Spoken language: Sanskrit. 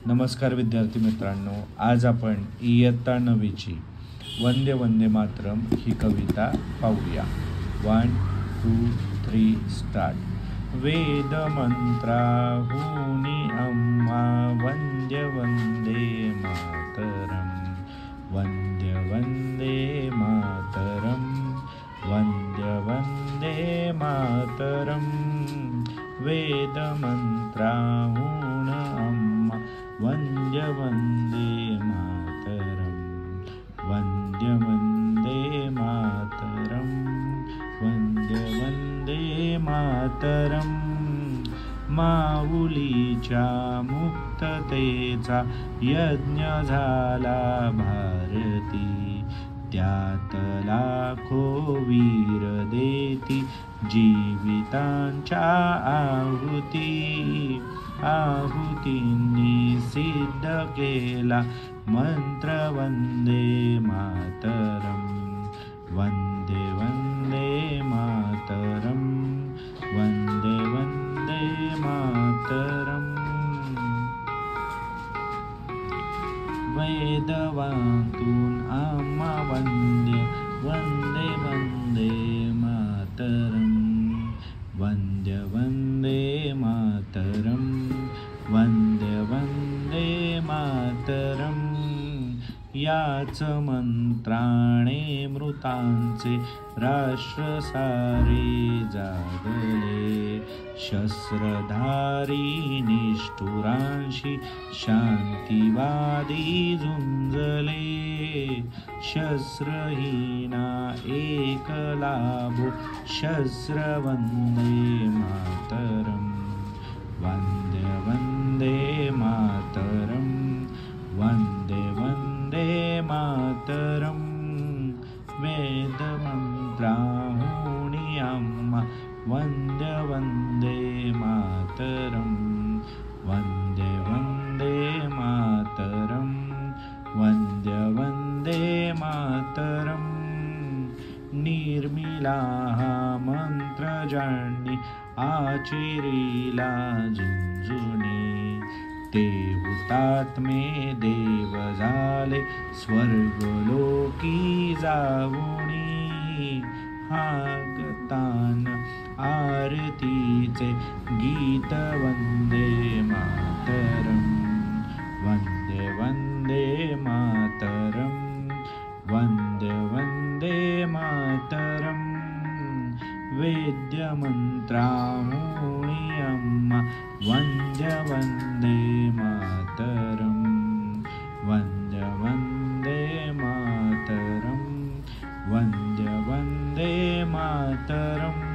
नमस्कार विद्यार्थी मित्रांनो, आज आपण इयत्ता 9ची वंदे वंदे मातरम ही कविता पाहूया. 1, 2, 3 स्टार्ट. वेद मंत्राहुनी अम्मा वंदे वंदे मातरम, वंदे वंदे मातरम, वंदे वंदे मातरम. वेद मंत्राहुन अम्मा वंदे वंदे मातरम, वंदे वंदे मातरम, वंदे वंदे मातरम. माऊलीच्या मुक्ततेचा यज्ञ झाला भारती, त्यात लाखो वीर देती जीवितांच्या आहुती. आहुतींनी सिद्ध केला मंत्र वंदे मातरम, वंदे वंदे मातरम, वंदे वंदे मातरम. वेदवातून आम्हा वंदे वंदे वंदे मातरम, वंदे वंदे मातरम, वंदे वंदे मातरम. याच मंत्राने मृतांचे राष्ट्र सारे जागले, शस्त्रधारी निष्ठुरांशी शांतिवादी झुंजले. शस्त्रहीना एक लाभो शस्त्र वंदे मातरम, वंदे वंदे मातरम, वंदे वंदे मातरम. वेद मंत्राहुनी अम्मा वंदे वंदे मातरम, वंदे वंदे मातरम, वंदे वंदे मातरम. निर्मिला हा मंत्र ज्यांनी आचिरीला झुंजुने, ते हुतात्मे देव झाले स्वर्गलोकी जाऊनी. हा गतान आरतीचे गीत वंदे मातरम, वंदे वंदे मातरम, वंदे वंदे मातरम. वेद्य मंत्राहुनी अम्मा वंदे वंदे मातरम, वंदे वंदे मातरम, वंदे वंदे मातरम.